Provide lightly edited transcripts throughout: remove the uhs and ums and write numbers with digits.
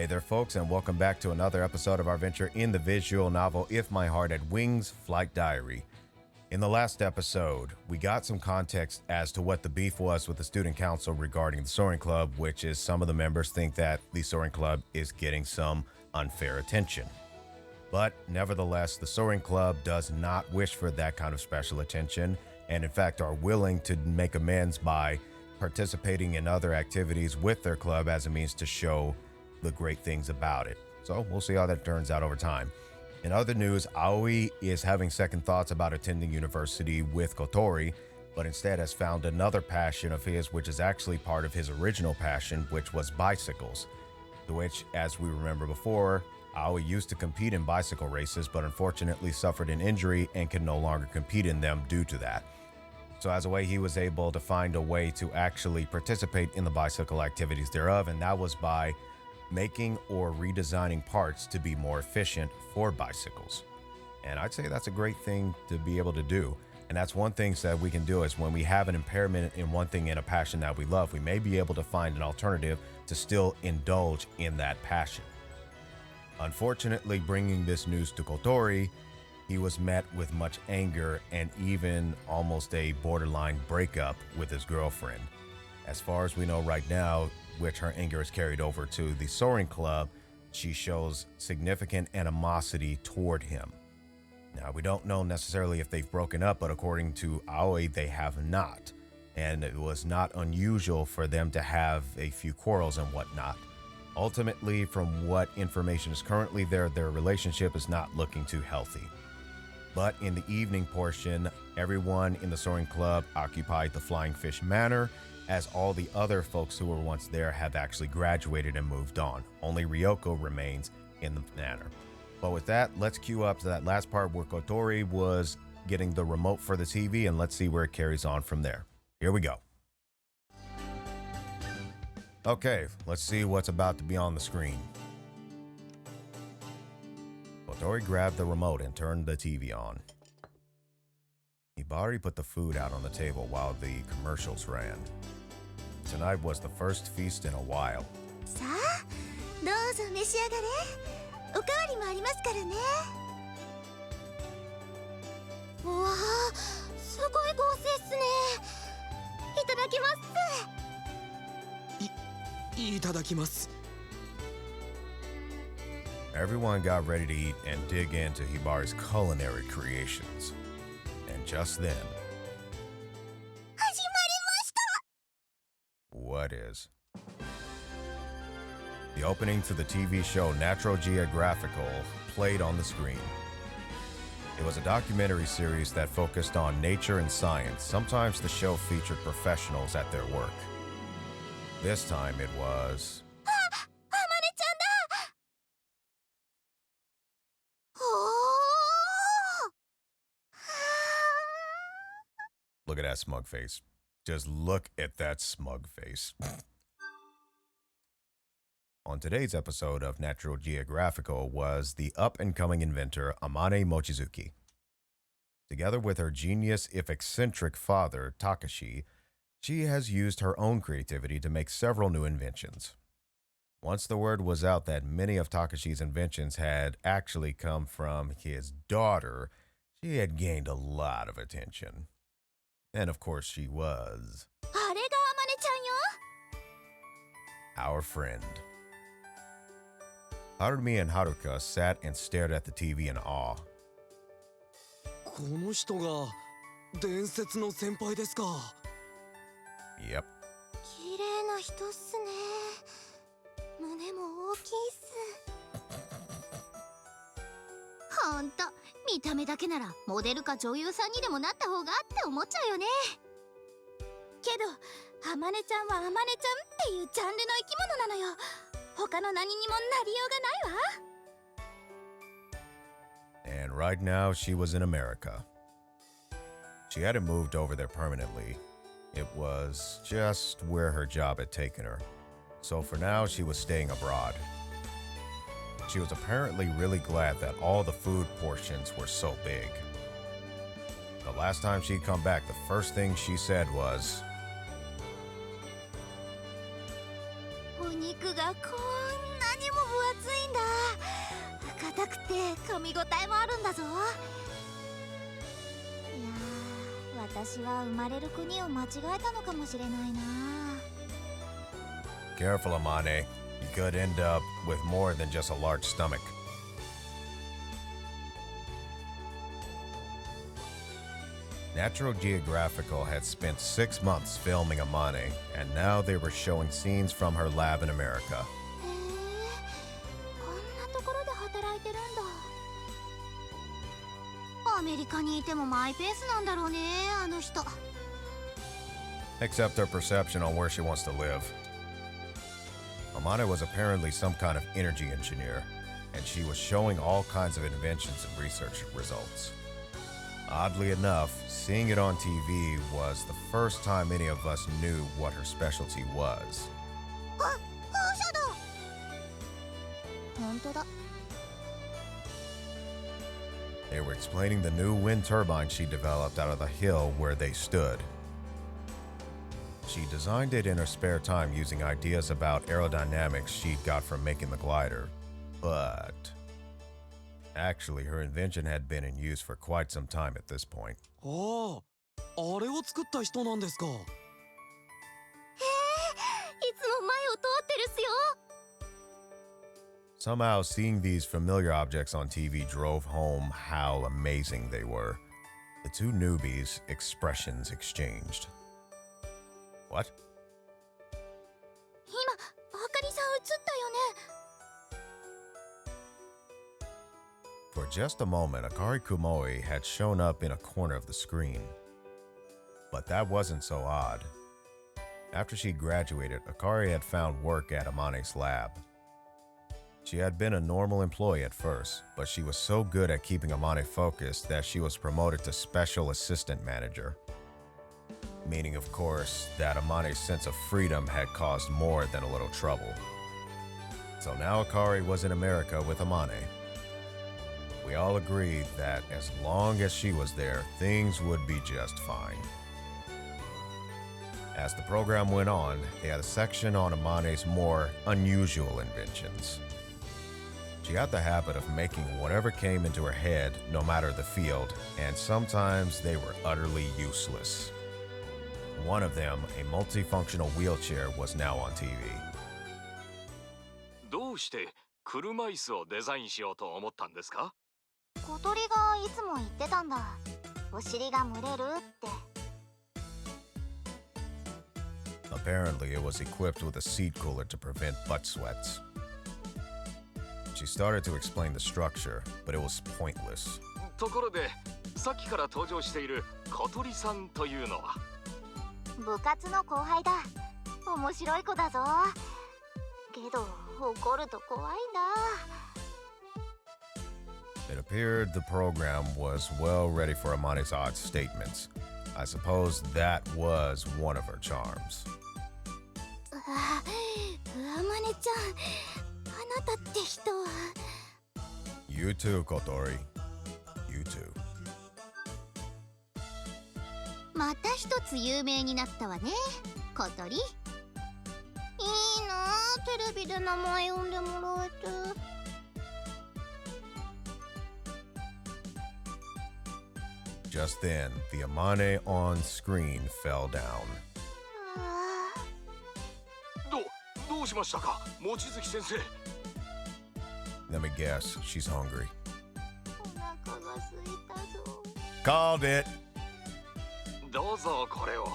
Hey there, folks, and welcome back to another episode of our venture in the visual novel If My Heart Had Wings, Flight Diary. In the last episode, we got some context as to what the beef was with the student council regarding the Soaring Club, which is some of the members think that the Soaring Club is getting some unfair attention. But nevertheless, the Soaring Club does not wish for that kind of special attention, and in fact are willing to make amends by participating in other activities with their club as a means to show the great things about it. So we'll see how that turns out over time. In other news, Aoi is having second thoughts about attending university with Kotori, but instead has found another passion of his, which is actually part of his original passion, which was bicycles. To which, as we remember before, Aoi used to compete in bicycle races, but unfortunately suffered an injury and can no longer compete in them due to that. So as a way, he was able to find a way to actually participate in the bicycle activities thereof, and that was by making or redesigning parts to be more efficient for bicycles. And I'd say that's a great thing to be able to do. And that's one thing that we can do is when we have an impairment in one thing in a passion that we love, we may be able to find an alternative to still indulge in that passion. Unfortunately, bringing this news to Kotori, he was met with much anger and even almost a borderline breakup with his girlfriend. As far as we know right now, which her anger is carried over to the Soaring Club, she shows significant animosity toward him. Now, we don't know necessarily if they've broken up, but according to Aoi, they have not. And it was not unusual for them to have a few quarrels and whatnot. Ultimately, from what information is currently there, their relationship is not looking too healthy. But in the evening portion, everyone in the Soaring Club occupied the Flying Fish Manor, as all the other folks who were once there have actually graduated and moved on. Only Ryoko remains in the manor. But with that, let's cue up to that last part where Kotori was getting the remote for the TV, and let's see where it carries on from there. Here we go. Okay, let's see what's about to be on the screen. Kotori grabbed the remote and turned the TV on. Hibari put the food out on the table while the commercials ran. Tonight was the first feast in a while. さあ、どうぞ召し上がれ。おかわりもありますからね。うわあ、すごい豪勢っすね。いただきます。いただきます。 Everyone got ready to eat and dig into Hibari's culinary creations. And just then, what is? The opening to the TV show Natural Geographical played on the screen. It was a documentary series that focused on nature and science. Sometimes the show featured professionals at their work. This time it was... Look at that smug face. Just look at that smug face. On today's episode of Natural Geographical was the up-and-coming inventor Amane Mochizuki. Together with her genius if eccentric father, Takashi, she has used her own creativity to make several new inventions. Once the word was out that many of Takashi's inventions had actually come from his daughter, she had gained a lot of attention. And of course she was... あれがAmane-chanよ。 Our friend. Harumi and Haruka sat and stared at the TV in awe. この人が伝説の先輩ですか。 Yep. 綺麗な人っすね。胸も大きいっす。ほんと、見た目だけならモデルか女優さんにでもなった方がって思っちゃうよね。けど、あまねちゃんはあまねちゃんっていうジャンルの生き物なのよ。他の何にもなりようがないわ。 And right now she was in America. She hadn't moved over there permanently. It was just where her job had taken her. So for now, she was staying abroad. She was apparently really glad that all the food portions were so big. The last time she'd come back, the first thing she said was, お肉がこんなにも厚いんだ。硬くて噛み応えもあるんだぞ。いやー、私は生まれる国を間違えたのかもしれないな。 Careful, Amane. You could end up with more than just a large stomach. Natural Geographical had spent 6 months filming Amane, and now they were showing scenes from her lab in America. へえ、こんなところで働いてるんだ。アメリカにいてもマイペースなんだろうね、あの人。 Except her perception on where she wants to live. Amane was apparently some kind of energy engineer, and she was showing all kinds of inventions and research results. Oddly enough, seeing it on TV was the first time any of us knew what her specialty was. あ、風車だ。本当だ。 They were explaining the new wind turbine she developed out of the hill where they stood. She designed it in her spare time using ideas about aerodynamics she'd got from making the glider, but actually her invention had been in use for quite some time at this point. ああ、あれを作った人なんですか。へえ、いつも前を通ってるっすよ。 Somehow, seeing these familiar objects on TV drove home how amazing they were. The two newbies' expressions exchanged. What? 今、あかりさん映ったよね。 For just a moment, Akari Kumoi had shown up in a corner of the screen. But that wasn't so odd. After she graduated, Akari had found work at Amane's lab. She had been a normal employee at first, but she was so good at keeping Amane focused that she was promoted to special assistant manager. Meaning, of course, that Amane's sense of freedom had caused more than a little trouble. So now Akari was in America with Amane. We all agreed that as long as she was there, things would be just fine. As the program went on, they had a section on Amane's more unusual inventions. She had the habit of making whatever came into her head, no matter the field, and sometimes they were utterly useless. One of them, a multifunctional wheelchair, was now on TV. どうして車椅子をデザインしようと思ったんですか？小鳥がいつも言ってたんだ。お尻が蒸れるって。 Apparently, it was equipped with a seat cooler to prevent butt sweats. She started to explain the structure, but it was pointless. ところで、さっきから登場している小鳥さんというのは？部活の後輩だ。面白い子だぞ。けど怒ると怖いんだ。 It appeared the program was well ready for Amane's odd statements. I suppose that was one of her charms. あ、あまねちゃん、あなたって人は。 You too, Kotori. You too. また一つ有名になったわね、小鳥。いいなあ、テレビで名前呼んでもらえて。 Just then, the Amane on screen fell down. あどうしましたか、望月先生。 Let me guess, she's hungry. お腹が空いたぞ。 Called it! どうぞこれを。おお、ウ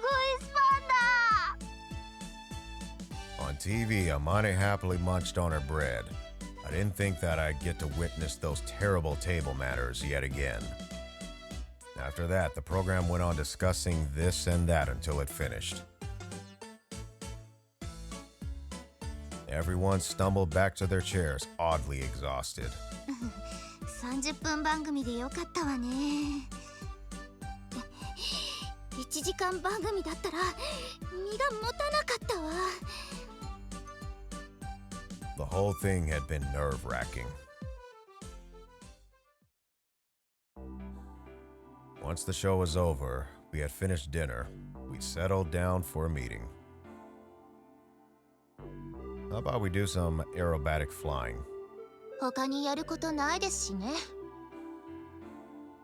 グイスパンダ。 On TV, Amane happily munched on her bread. I didn't think that I'd get to witness those terrible table manners yet again. After that, the program went on discussing this and that until it finished. Everyone stumbled back to their chairs, oddly exhausted. 30分番組でよかったわね。1時間番組だったら身が持たなかったわ。 The whole thing had been nerve-wracking. Once the show was over, we had finished dinner. We settled down for a meeting. How about we do some aerobatic flying? 他にやることないですしね。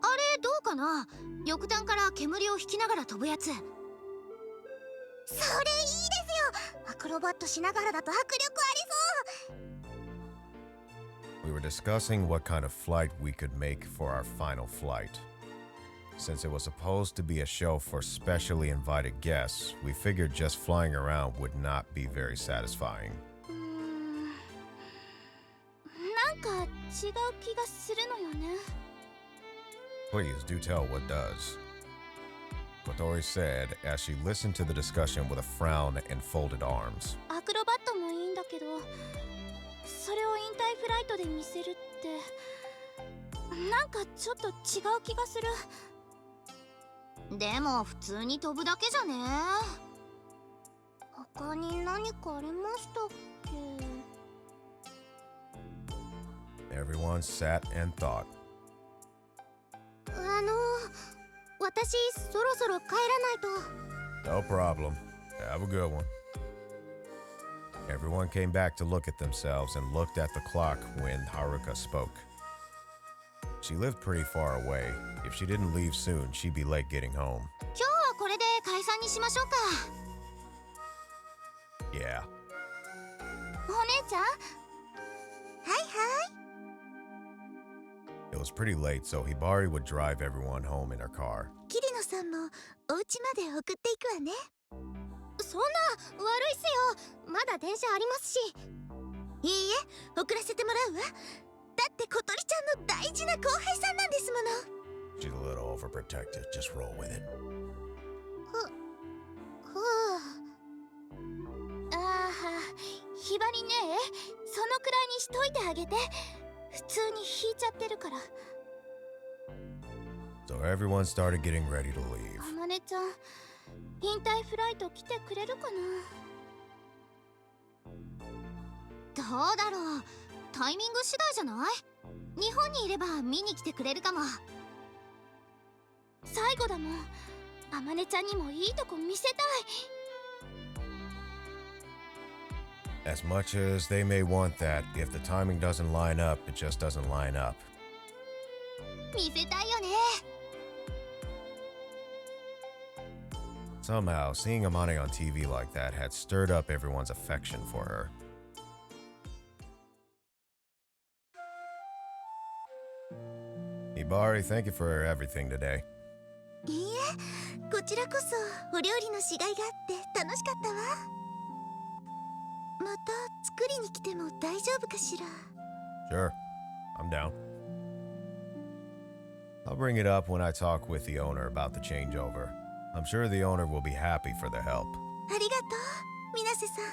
あれどうかな、翼端から煙を引きながら飛ぶやつ。それいいですよ。アクロバットしながらだと迫力ありそう。 We were discussing what kind of flight we could make for our final flight. Since it was supposed to be a show for specially invited guests, we figured just flying around would not be very satisfying. なんか違う気がするのよね。 Please do tell what does. Kotori said as she listened to the discussion with a frown and folded arms. アクロバットもいいんだけど、それを引退フライトで見せるってなんかちょっと違う気がする。でも普通に飛ぶだけじゃね。他に何かありましたっけ。 Everyone sat and thought. 私そろそろ帰らないと。 No problem. Have a good one. Everyone came back to look at themselves and looked at the clock when Haruka spoke. She lived pretty far away. If she didn't leave soon, she'd be late getting home. 今日はこれで解散にしましょうか。 Yeah. お姉ちゃん。はいはい。 It was pretty late, so Hibari would drive everyone home in her car. 桐野さんもお家まで送っていくわね。そんな悪いっすよ。まだ電車ありますし。いいえ、送らせてもらうわ。だって小鳥ちゃんの大事な後輩さんなんですもの。 She's a little overprotective. Just roll with it. ああ、ひばりね、そのくらいにしといてあげて。普通に引いちゃってるから。 So everyone started getting ready to leave. あまねちゃん、引退フライト来てくれるかな。どうだろう、タイミング次第じゃない。日本にいれば見に来てくれるかも。最後だもん。あまねちゃんにもいいとこ見せたい。 As much as they may want that, if the timing doesn't line up, it just doesn't line up. 見せたいよね。 Somehow, seeing Amane on TV like that had stirred up everyone's affection for her. Hibari, thank you for everything today. いいえ、こちらこそお料理のしがいがあって楽しかったわ。また作りに来ても大丈夫かしら。 Sure, I'm down. I'll bring it up when I talk with the owner about the changeover. I'm sure the owner will be happy for the help. ありがとう、水瀬さん。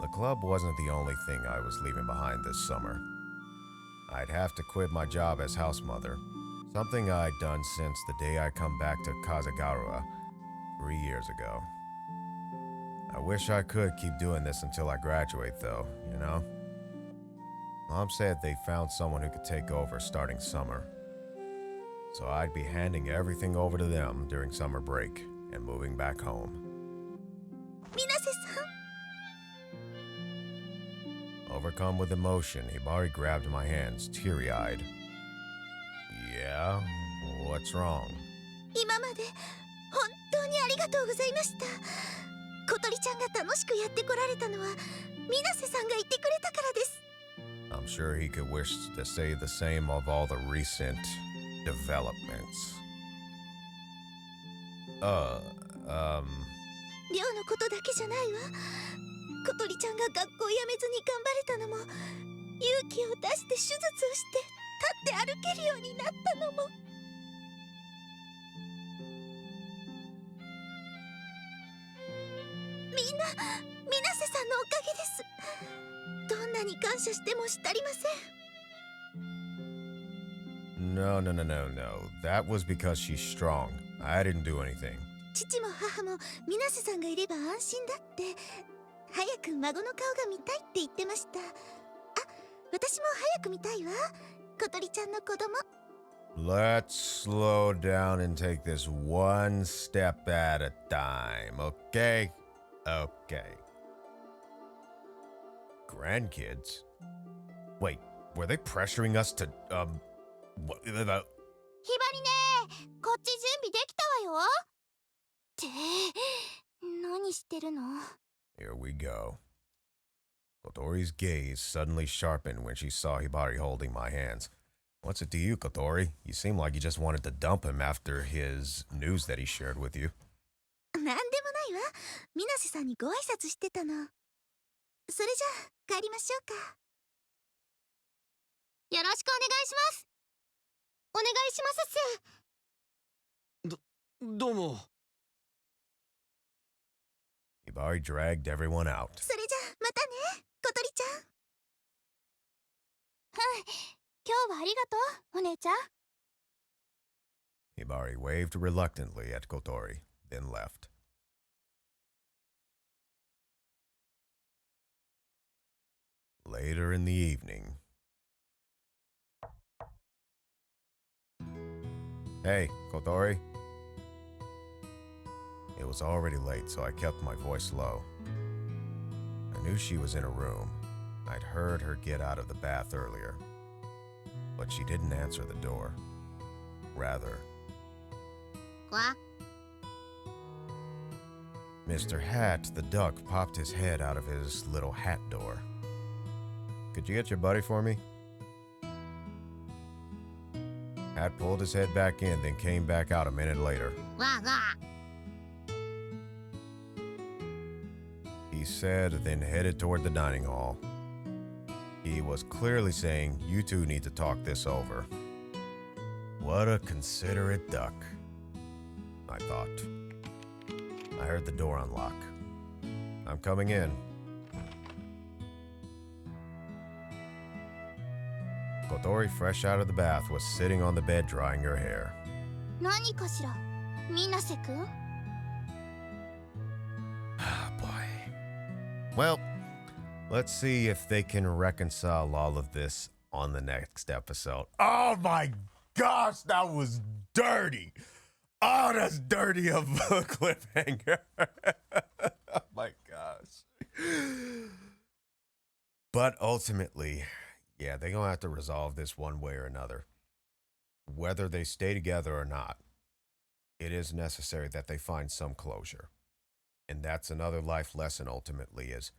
The club wasn't the only thing I was leaving behind this summer. I'd have to quit my job as house mother, something I'd done since the day I come back to Kazagawa 3 years ago. I wish I could keep doing this until I graduate, though, you know? Mom said they found someone who could take over starting summer. So I'd be handing everything over to them during summer break and moving back home. 水瀬さん。 Overcome with emotion, Hibari grabbed my hands, teary-eyed. Yeah? What's wrong? 今まで本当にありがとうございました。小鳥ちゃんが楽しくやってこられたのは水瀬さんがいてくれたからです。 I'm sure he could wish to say the same of all the recent developments. 寮のことだけじゃないわ。小鳥ちゃんが学校辞めずに頑張れたのも、勇気を出して手術をして立って歩けるようになったのも。みんな水瀬さんのおかげです。どんなに感謝してもし足りません。 No. That was because she's strong. I didn't do anything. 父も母も水瀬さんがいれば安心だって。早く孫の顔が見たいって言ってました。あ、私も早く見たいわ。小鳥ちゃんの子供。 Let's slow down and take this one step at a time, okay? Okay. Grandkids? Wait, were they pressuring us to, what, ひばりねこっち準備できたわよって何してるの Here we go. Kotori's gaze suddenly sharpened when she saw Hibari holding my hands. What's it to you, Kotori? You seem like you just wanted to dump him after his news that he shared with you. なんでもないわ水瀬さんにご挨拶してたのそれじゃあ帰りましょうかよろしくお願いしますお願いしますっすどうも。 Hibari dragged everyone out. それじゃあまたね小鳥ちゃん今日はありがとうお姉ちゃん Hibari waved reluctantly at Kotori, then left. Later in the evening. Hey, Kotori. It was already late, so I kept my voice low. I knew she was in a room. I'd heard her get out of the bath earlier. But she didn't answer the door. Rather, What? Mr. Hat, the duck, popped his head out of his little hat door. Could you get your buddy for me? Hat pulled his head back in, then came back out a minute later. Wah wah He said, then headed toward the dining hall. He was clearly saying, you two need to talk this over. What a considerate duck, I thought. I heard the door unlock. I'm coming in. Kotori, fresh out of the bath, was sitting on the bed drying her hair. 何かしら水瀬くん Ah, boy. Well, let's see if they can reconcile all of this on the next episode. Oh my gosh, that was dirty. Oh, that's dirty of a cliffhanger. Oh my gosh. But ultimately, yeah, they're going to have to resolve this one way or another. Whether they stay together or not, it is necessary that they find some closure. And that's another life lesson ultimately, is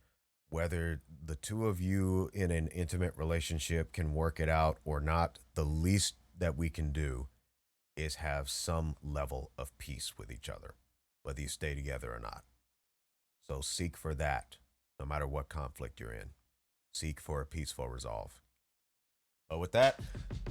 whether the two of you in an intimate relationship can work it out or not, the least that we can do is have some level of peace with each other, whether you stay together or not. So seek for that, no matter what conflict you're in. Seek for a peaceful resolve. But with that,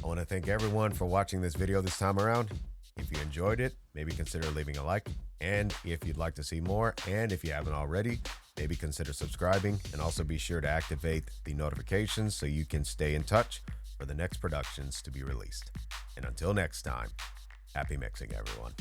I want to thank everyone for watching this video this time around. If you enjoyed it, maybe consider leaving a like. And if you'd like to see more, and if you haven't already, maybe consider subscribing, and also be sure to activate the notifications so you can stay in touch for the next productions to be released. And until next time, happy mixing, everyone.